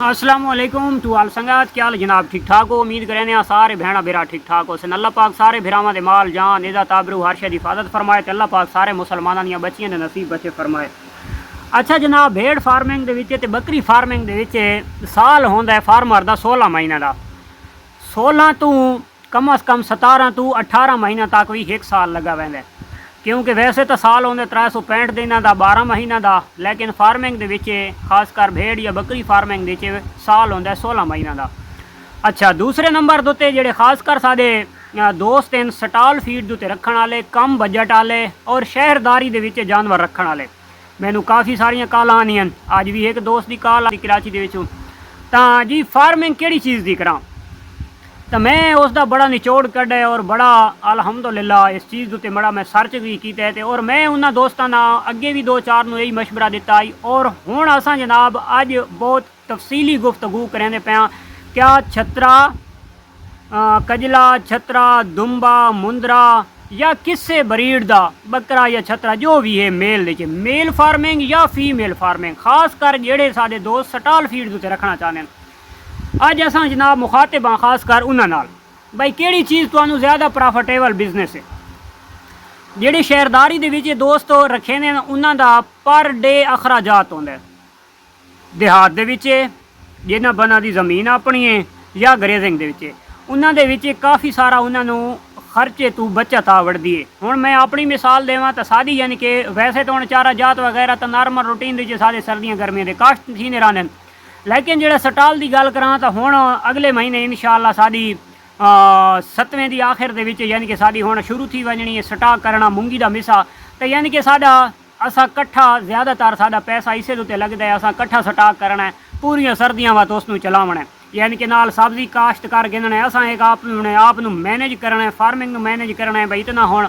असलामुअलैकुम to आल संगत, क्या हाल जनाब? ठीक ठाक हो? उम्मीद करें सारे भैन बेरा ठीक ठाक हो सन। अल्लाह पाक सारे भरावां दे माल जान इज़्ज़त ताबरू हर शे दी हिफाजत फरमाए ते अल्लाह पाक सारे मुसलमानां दियां बच्चियां दे नसीब बचे फरमाए। अच्छा जनाब, भेड़ फार्मिंग दे विच ते बकरी फार्मिंग दे विच साल होंदा है फार्मर दा 16 महीने का। 16 तो कम अज़ कम 17 तो 18 महीना तक भी एक साल लगा वैंदा है, क्योंकि वैसे तो साल होंगे 365 दिनों का 12 महीना का, लेकिन फार्मिंग दे विच खासकर भेड़ या बकरी फार्मिंग दे विच साल होंदा 16 महीना का। अच्छा, दूसरे नंबर दोते जेडे खासकर साडे दोस्त हैं स्टॉल फीड दे रखण वाले, कम बजट वाले और शहरदारी दे विच जानवर रखण वाले, मैनू काफ़ी सारियां कॉल आनियां। अज भी एक दोस्त की कॉल आई कराची दे विचों, तां जी फार्मिंग किहड़ी चीज़ की करां, तो मैं उसका बड़ा निचोड़ कढ़े और बड़ा अलहमदुलिल्लाह इस चीज़ उत्ते बड़ा मैं सर्च भी किया है, और मैं उन्होंने दोस्तों ना अगे भी 2-4 यही मशवरा दिता है। और हुण असां जनाब अज बहुत तफसीली गुफ्तगू करेंदे पे क्या छतरा कजला छतरा दुम्बा मुंदरा या किसे ब्रीड का बकरा या छतरा जो भी है मेल फार्मिंग या फीमेल फार्मिंग, खास कर जेड़े साडे दोस्त स्टॉल फीड उत्ते रखना चाहते हैं। अज असां जनाब मुखातिब हाँ खास कर उन्होंने भाई किहड़ी चीज़ तुहानू ज़्यादा प्रॉफिटेबल बिजनेस है। जिहड़ी शहरदारी दे विच दोस्त रखे ने उन्हां दा पर डे अखराजात होंदा है। देहात दे विच जिन्हां बना दी ज़मीन अपनी है या ग्रेजिंग दे विच उन्हां दे विच काफ़ी सारा उन्होंने खर्चे तू बचत आ वड़दी है। हुण मैं अपनी मिसाल देवां तो सादी यानी कि वैसे तो हुण चारा जात वगैरह तो नॉर्मल रूटीन दे सारे सर्दियां गर्मियां दे काश्त थी ने रहने, लेकिन जो स्टॉल की गल करा तो हुण अगले महीने इंशाअल्लाह साडी 7वें दी आखिर दे विच यानी कि साडी हुण शुरू थी वजनी है स्टॉक करना मूंगी दा मिसा, तो यानी कि साडा असा कट्ठा ज़्यादातर साडा पैसा इसे उत्ते लगदा है, असा कट्ठा स्टॉक करना है पूरियां सर्दियां वात उसनूं चलावना है, यानी कि नाल सब्जी काश्त कर गिनना है, असा एक आप मैनेज करना है, फार्मिंग मैनेज करना है, भाई इतना हुण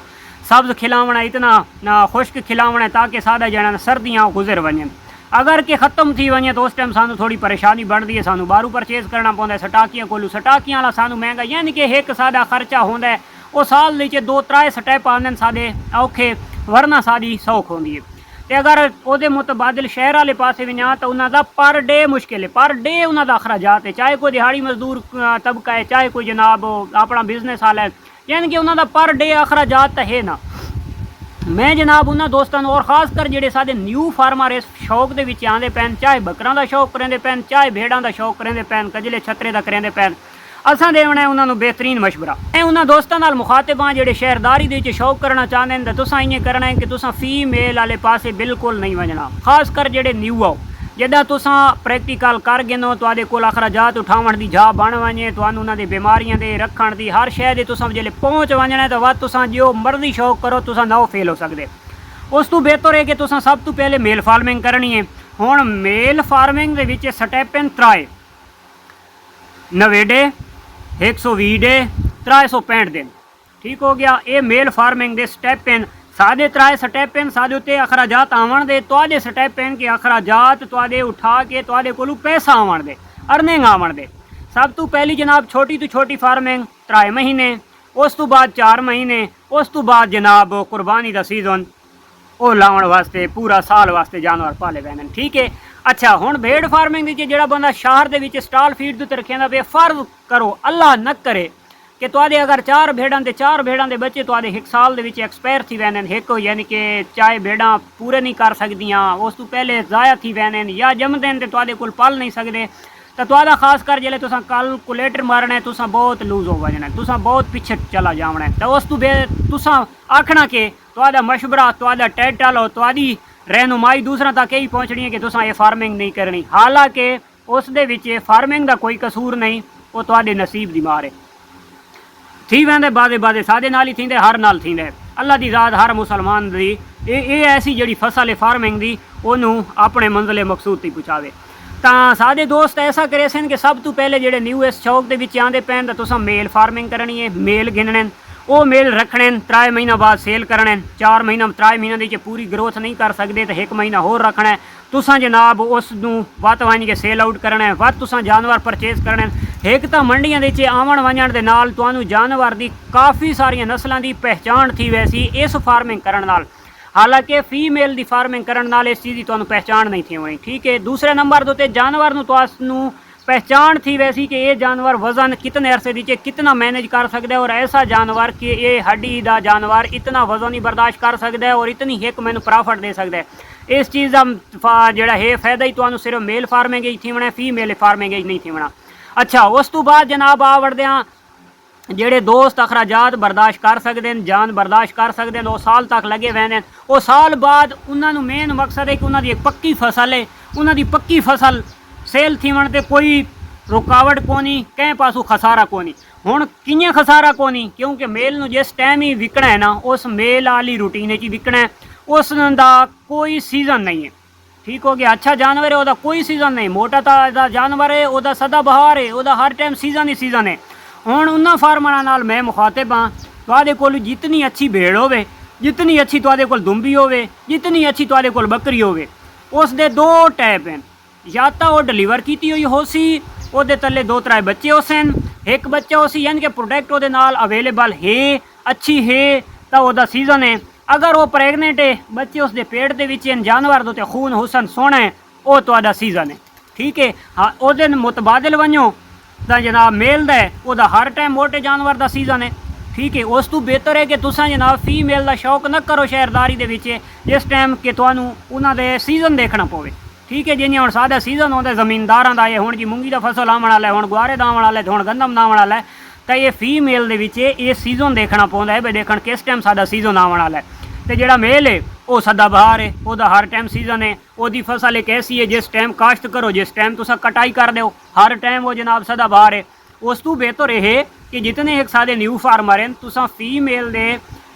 सब्ज़ खिलावना है, इतना खुश्क खिलावना है ताकि साडा जना सर्दियां गुजर वजन। अगर कि ख़त्म थी वजे तो उस टाइम सानू थोड़ी परेशानी बढ़ती है, सानू बारू परचेज करना पौंदा है स्टाकियां कोलू, स्टाकियां वाला सानू महंगा, यानी कि एक साडा खर्चा होंदा है वो साल दे 2-3 स्टैप आंदे साडे औखे, वरना साडी सौख होंदी है। तो अगर वो मुतबादिल शहर वाले पासे भी जां तो उन्होंने पर डे मुश्किल है, पर डे उन्होंने अखराजात है, चाहे कोई दिहाड़ी मजदूर तबका है, चाहे कोई जनाब अपना बिजनेस वाला है, यानी कि उन्होंने पर डे अखराजात तो है ना। मैं जनाब उन्होंने दोस्तों और खास कर जेडे साडे न्यू फार्मर इस शौक के विच आंदे पैन, चाहे बकरां दा शौक करेंदे पैन, चाहे भेड़ां दा शौक करेंदे पैन, कजले छतरे दा करेंदे पैन, असां देवना है उन्होंने बेहतरीन मशवरा। मैं उन्होंने दोस्तों नाल मुखातिब हाँ जेडे शहरदारी दे विच शौक करना चाहते हैं, तो तुसां इ'यां करना है कि तुसां फीमेल वाले पासे बिल्कुल नहीं वजना, खास कर जेडे न्यू आओ जदा तुसां प्रैक्टिकल कर गिनो तुहाडे कोल अखराजात उठावण दी जा बन वजे, तुहानू उन्हां दी बीमारियां दे रखण दी हर शै दे तुसां जेल्ले पहुँच वजना है तो वह तुसां जो मर्जी शौक करो तुसां ना फेल हो सकते। उस तो बेहतर है कि तुसां सब तो पहले मेल फार्मिंग करनी है। हुण मेल फार्मिंग दे विच स्टैप इन 3 90 डे 120 डे 365 दिन, ठीक हो गया। ये मेल फार्मिंग दे स्टैप इन साढ़े 3 स्टैप इन साढ़े उत्ते अखराजात आवन दे, तुहाडे स्टैप इन के अखराजात तुहाडे उठा के तुहाडे कोलों पैसा आवन दे, अर्निंग आवन दे। सब तो पहली जनाब छोटी तो छोटी फार्मिंग 3 महीने, उस तो बाद 4 महीने, उस तो बाद जनाब कुर्बानी का सीजन वो लाने वास्ते पूरा साल वास्ते जानवर पाले वैन, ठीक है। अच्छा, हुण भेड़ फार्मिंग जो बंदा शहर के स्टॉल फीड उत्ते रखेंदा वे, फर्ज करो अल्लाह न करे कि तुहाडे अगर 4 भेड़ां दे बच्चे तुहाडे एक साल दे विच एक्सपायर थी वैन, एक यानी कि चाहे भेड़ां पूरे नहीं कर सकदियां, उस तो पहले ज़ाया थी वैन या जमदे हैं तो तुहाडे कोल पाल नहीं सकते, तो तुहाडा खास कर जिसले तुसां कैलकुलेटर मारना है तुसां बहुत लूज हो वजना है, तुसां बहुत पिछे चला जावना है। तो उस तो तुसां आखना कि तुहाडा मशवरा तुहाडा टाइटल और तुहाडी रहनुमाई दूसरा तक यही पहुँचनी है कि तुसां ये फार्मिंग नहीं करनी, हालांकि उस दे विच फार्मिंग का कोई कसूर नहीं, वो तुहाडे नसीब दी मार है। थी वेंदे बादे सादे नाल ही थींदे, हर नाल थींदे, अल्लाह दी ज़ात हर मुसलमान दी ये ऐसी जिहड़ी फसल है फार्मिंग दी ओनू अपने मंजिले मकसूद तक पहुँचावे। तो सादे दोस्त ऐसा करे सन कि सब तो पहले जेडे न्यू इस शौक के विच आंदे पैन तो तुसां मेल फार्मिंग करनी है, मेल गिनने वो मेल रखने 3 महीना बाद सेल करने, 4 महीना 3 महीने की पूरी ग्रोथ नहीं कर सकते तो 1 महीना होर रखना है, तुसां जनाब उसनूं वत वंज के सेल आउट करना है, वत तुसां जानवर परचेज करने। एक तो मंडियां दे आवन वजन दे नाल तुहानूं जानवर की काफ़ी सारिया नस्लों की पहचान थी वैसी इस फार्मिंग करन नाल। ਹਾਲਾਂਕਿ ਫੀਮੇਲ ਦੀ ਫਾਰਮਿੰਗ ਕਰਨ ਨਾਲ ਇਸ ਚੀਜ਼ ਦੀ ਤੁਹਾਨੂੰ ਪਹਿਚਾਣ ਨਹੀਂ ਥੀ ਹੋਣੀ। ਠੀਕ ਹੈ। ਦੂਸਰੇ ਨੰਬਰ ਦੇ ਉੱਤੇ ਜਾਨਵਰ ਨੂੰ ਤੁਹਾਨੂੰ पहचान थी वैसी कि ये जानवर वजन कितने अरसे नीचे कितना मैनेज कर सकता है, और ऐसा जानवर कि ये हड्डी का जानवर इतना वजन ही बर्दाश्त कर सकता है और इतनी हिक मैनू प्रॉफिट दे सकता है। इस चीज़ का जोड़ा है फायदा ही तो सिर्फ मेल फार्मिंग थीवना, फीमेल फार्मिंग नहीं थीवना। अच्छा, उस तो बाद जनाब आ वड़दे हैं जेड़े दोस्त अखराजात बर्दाश्त कर सकते हैं, जान बर्दाश्त कर सकते हैं, वो साल तक लगे हुए हैं। वो साल बाद उन्होंने मेन मकसद है कि उन्होंने एक पक्की फसल है, उन्होंने पक्की फसल सेल थीवण ते कोई रुकावट कोनी, कहीं पासों खसारा कोनी। हुण कियां खसारा कोनी, क्योंकि मेल नूं जिस टाइम ही विकना है ना, उस मेल वाली रूटीन च विकना है, उस दा कोई सीजन नहीं है। ठीक हो गया। अच्छा जानवर है, वह कोई सीजन नहीं, मोटा ताजा जानवर है, वह सदा बहार है, वह हर टाइम सीजन ही सीजन है। हुण उन्हां फार्मरां नाल मैं मुखातिब हाँ, तुहाडे कोल जितनी अच्छी भेड़ होवे, जितनी अच्छी तुहाडे कोल दुंबी होवे, जितनी अच्छी तुहाडे कोल बकरी होवे, उस दे दो टाइप हैं। या तो वो डिलीवर की हुई हो सी, ਉਹਦੇ तले 2-3 बच्चे हो सन, एक बच्चा हो सी, यानी कि प्रोडक्ट ਉਹਦੇ ਨਾਲ अवेलेबल है, अच्छी है, तो ਉਹਦਾ सीजन है। अगर वो प्रेगनेंट है, बच्चे उसके पेट के विच जानवर दे खून हुसन सोना है, वो तो सीजन है। ठीक है। हाँ, ਉਹਦੇ मुतबादिल वनो तो जनाब मेल का है, हर टाइम मोटे जानवर का सीजन है। ठीक है। उस तो बेहतर है कि तुसा जनाब फीमेल का शौक न करो शहरदारी के विच, जिस टाइम कि तुहानू उन्होंने सीजन देखना पवे। ठीक है। जिन्हें हम सादा सीजन होता जमीनदारों का, हुण जी मूंगी का फसल आवन वाला है, हुण गुआरे का आवन वाला है, हुण गंदम का आवन वाला है, तो ये फीमेल के विच ये सीजन देखना पौंदा है, भाई देखण किस टाइम सादा सीजन आवन वाला है। तो जिहड़ा मेल है वो सदाबहार है, वह हर टाइम सीजन है, वही फसल एक ऐसी है जिस टाइम काश्त करो, जिस टाइम तुसा कटाई कर दो, हर टाइम वो जनाब सदाबहार है। उस तो बेहतर यह है कि जितने एक सादे न्यू फार्मर हैं, तुसा फीमेल के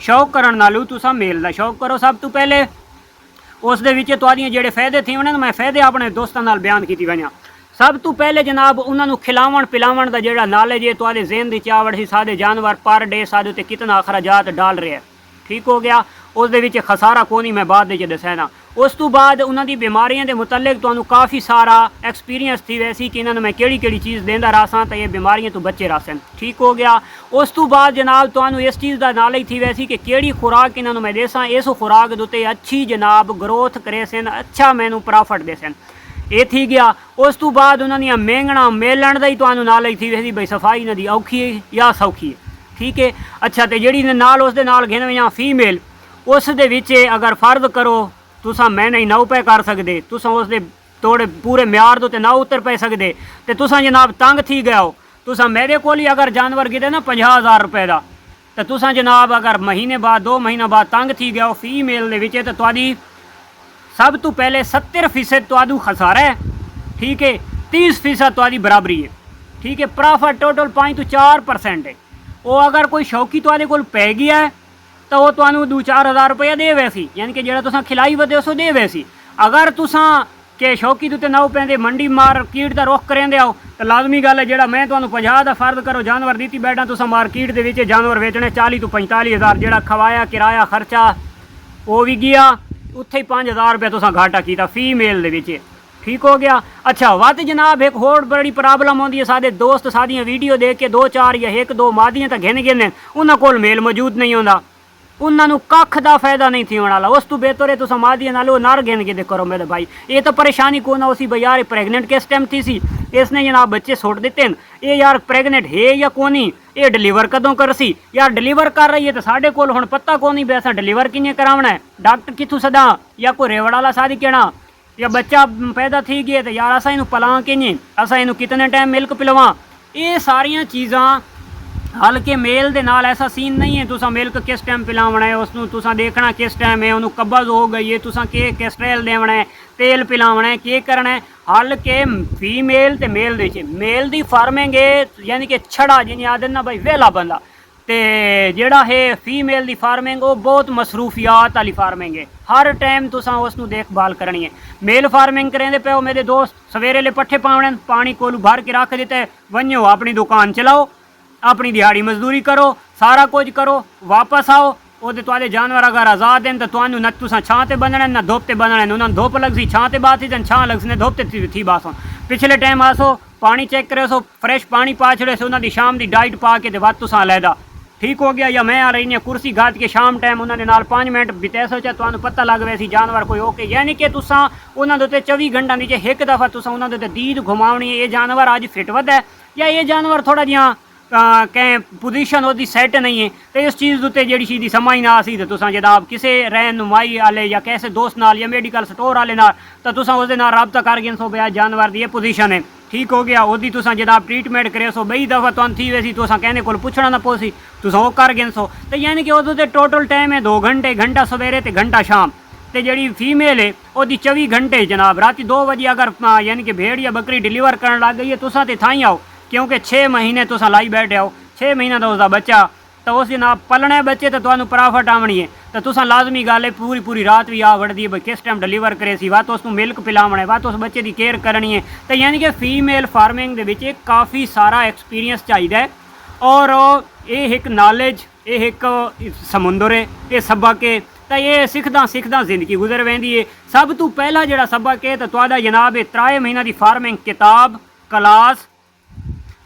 शौक करन नालों तुसा मेल का शौक करो। सब तो पहले उस दे विच तुहाडीआं जेड़े फायदे थी उन्होंने मैं फायदे अपने दोस्तों नाल बयान कीती वञा। सब तो पहले जनाब उन्होंने खिलावन पिलावन का जेड़ा नॉलेज है तुहाडे ज़हन दी चावड़ ही, सादे जानवर पर डे सादे उत्ते कितना अखराजात डाल रहे हैं। ठीक हो गया। उस दे विच खसारा कोनी, मैं बाद विच दसना। उस तो बाद उन्हों दी बीमारियों के मुतलक तुहानू काफ़ी सारा एक्सपीरियंस थी वैसी कि इन्होंने मैं केड़ी चीज़ देंदा रहा तो ये बीमारियों तो बचे रहा। ठीक हो गया। उस तो बाद जनाब तुहानू इस चीज़ का नॉलेज थी वैसी कि केड़ी खुराक इन्होंने मैं देसा, इस खुराक के उत्ते अच्छी जनाब ग्रोथ करे सन, अच्छा मैनू प्रॉफिट दे सन, ये थी गया। उस तो बाद उन्होंने मेंगना मेलन का ही तुहानू नॉलेज थी वैसी, भाई सफाई इन्हां दी औखी है या सौखी है। ठीक है। अच्छा, तो जी नाल उस दे नाल गिन वजां फीमेल, उस दे विच अगर फर्ज करो तुसा मैं नहीं ना पे कर सकते, तुसा उस दे थोड़े पूरे म्यार दे ना उतर पे सकते, तो तुसा जनाब तंग थी गए हो। तुसा मेरे को ही अगर जानवर गिदे ना 50,000 रुपए का, तो तुसा जनाब अगर महीने बाद 2 महीना बाद तंग थी गए हो फीमेल दे विच, तो तुहाडी सब तो पहले 70% तुहाडू खसारा है। ठीक है। 30% तुहाडी बराबरी है। ठीक है। प्रॉफिट टोटल 5 to 4% है। वो अगर कोई शौकी तुहाडे कोल पै गया है तो वो तुहानू 2-4 हज़ार रुपया दे वैसी, यानी कि जो तुसा खिलाई वदे सो दे वैसी। अगर तुसा के शौकी उत्ते ना पैंदे मंडी मार्केट का रुख करेंदे आओ, तो लाजमी गल है जो मैं तुहानू 50 का फर्ज करो जानवर दी बैठा, तुसा मार्केट के विच जानवर बेचने 40 to 45 हज़ार, जो खवाया किराया खर्चा वो भी गया, उत्थे ही 5,000 रुपया तुसा घाटा किया फीमेल दे विच। ठीक हो गया। अच्छा, वत जनाब एक होर बड़ी प्रॉब्लम होती है, सारे दोस्त सादियाँ वीडियो देख के 2-4 या 1-2 मादियाँ तो गिन गिन उन्होंने कोल मेल मौजूद नहीं होता, उन्होंने कख का फायदा नहीं थी होने वाला। उस तो बेहतर है तुम मादिया नालो नर गिन के करो मेरे भाई, ये तो परेशानी को ना उसी भाई यार प्रेगनेंट किस टाइम थी सी, इसने जनाब बच्चे छोड़ देते हैं, ये यार प्रेगनेंट है या कोनी, ये डिलीवर कदों कर सी, यार डिलीवर कर रही है तो साढ़े कोल हुण पता को नहीं वैसा डिलीवर किने करावना है, डॉक्टर कितों सदा या कोई रेवड़ वाला सादी कहना, या बच्चा पैदा थी गया तो यार असा इनू पला किने, असा इनू कितने टाइम मिल्क पिलवा, ये सारिया चीज़ां हल्के मेल दे नाल ऐसा सीन नहीं है। तुसा मिल्क किस टाइम पिलावना है, उसनू तुसा देखना किस टाइम है, उन्होंने कब्ज हो गई है, तुसा के कैस्ट्रेल देवना है, तेल पिलावना है, के करना है। हल्के फीमेल ते मेल दे मेल दी फार्मिंग है, यानी कि छड़ा जिन्हें आदि ना भाई वेला बंदा, तो जोड़ा है फीमेल दी फार्मिंग वो बहुत मसरूफियात वाली फार्मिंग है, हर टाइम तुसा उसनू देखभाल करनी है। मेल फार्मिंग करेंदे पे मेरे दोस्त सवेरे ले पट्ठे पावने, पानी कोलू भर के रख देते, वनो अपनी दुकान चलाओ, अपनी दिहाड़ी मजदूरी करो, सारा कुछ करो, वापस आओ, वो तुहाडे जानवर अगर आज़ाद हैं तो तुहानू न तुसा छां ते बंधना न धुप ते बंधना, उन्होंने धुप लग सी छां ते बात थी छां लग सी धुप ते थी बासो। पिछले टाइम आसो पानी चेक करे सो, फ्रैश पानी पा छड़े सो, उन्होंने शाम की डाइट पा के वत तुसा अलहदा ठीक हो गया। या मैं आ रही कुर्सी घात के शाम टाइम उन्होंने नाल 5 मिनट बिते सोचा तो पता लग वैसी जानवर कोई ओके, यानी कि तुसा उन्होंने उत्ते 24 घंटा नीचे एक दफ़ा तुसा उन्होंने उत्ते दीद घुमावनी है। ये जानवर अज फिट वध है या ये जानवर थोड़ा जिहा कहीं पोजीशन उसकी सैट नहीं है, तो इस चीज़ उत्ते जी चीज़ की समझ ना आसी तो तुसा जनाब किसी रहनुमाई वाले या कैसे दोस्त नाल या मेडिकल स्टोर वाले नाल तो तुसा उसदे नाल राबता कर गए सो भाई जानवर की ये पोजीशन है, ठीक हो गया। वो तुसा जनाब ट्रीटमेंट करे सो 2 दफ़ा तो थी वैसी तुसा कहने को पुछना ना पोसी तुसा वो कर गए सो, तो यानी कि वो टोटल टाइम है 2 घंटे, घंटा सवेरे तो घंटा शाम। तो जी फीमेल है वो 24 घंटे जनाब रात 2 बजे अगर यानी कि भेड़ या बकरी डिलीवर करने लग गई है तुसा तो थाई आओ, क्योंकि 6 महीने तुसा लाई बैठे हो, 6 महीना तो उसका बच्चा तो उस जनाब पलने बच्चे तो तुम्हें प्रॉफिट आवनी है, तो तुसा लाजमी गल है पूरी पूरी रात भी आ वड़दी है भाई किस टाइम डिलीवर करे सी, वा तो उसको मिल्क पिलावना है, वा तो उस बच्चे की केयर करनी है। तो यानी कि फीमेल फार्मिंग के काफ़ी सारा एक्सपीरियंस चाहिए और ये एक नॉलेज ये एक समुंदर है ये सबक है, तो ये सिखदा सिखदा जिंदगी गुजर वेंदी है। सब तो पहला जो सबक है तो तुहाडा जनाब 3 महीना की फार्मिंग किताब क्लास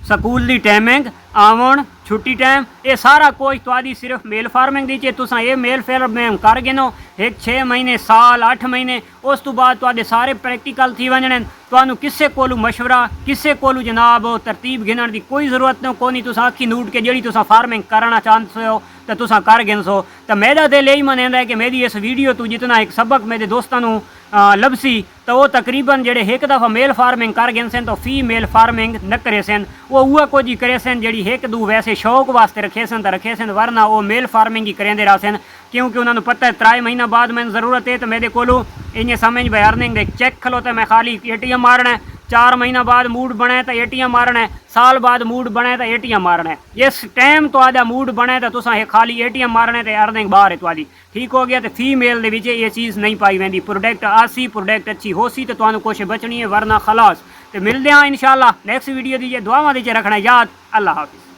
स्कूल की टाइमिंग आवन छुट्टी टाइम ये सारा कुछ तुहाडी सिर्फ मेल फार्मिंग दी चे तुसा ये मेल फार्मिंग कर गिनो एक 6 महीने साल 8 महीने उस तो बाद तुहाडे सारे प्रैक्टिकल थी वजने तुहानू किसी कोलू मशवरा किसी कोलू जनाब तरतीब गिनण की कोई जरूरत नहीं कोनी, तुसा अखी नूट के जी तुसा फार्मिंग करना चाहते हो तो तुसा कर गिन सो। तो मेरा दिल यही मनेंदा है कि मेरी इस वीडियो तो जितना एक सबक मेरे दोस्तों लभसी तो वो तकरीबन जेडे एक दफ़ा मेल फार्मिंग कर गए सन तो फीमेल फार्मिंग न करे सन, वो उआ कुछ ही करे सन जी एक दू वैसे शौक वास्ते रखे सन तो रखे सन, वरना वो मेल फार्मिंग ही करेंदे रह सन, क्योंकि उन्होंने पता है 3 महीना बाद मैंने ज़रूरत है तो मेरे को इन्हें समझ भाई अर्निंग दे चेक खलो तो मैं खाली ATM मारना है, 4 महीना बाद मूड बने तो ATM मारना है, साल बाद मूड बने तो ATM मारना है, इस टाइम तो आजा मूड बने तो तुसा खाली ATM मारने तो अर्निंग बाहर है तुहाडी, ठीक हो गया। तो फीमेल दे विच ये चीज़ नहीं पाई वेंदी, प्रोडक्ट आसी प्रोडक्ट अच्छी होसी तो तुहानू कुछ बचनी है, वरना खलास। तो मिलते हैं इंशाल्लाह नेक्स्ट वीडियो दीजिए, दुआवां दीजिए, रखना याद। अल्लाह हाफिज़।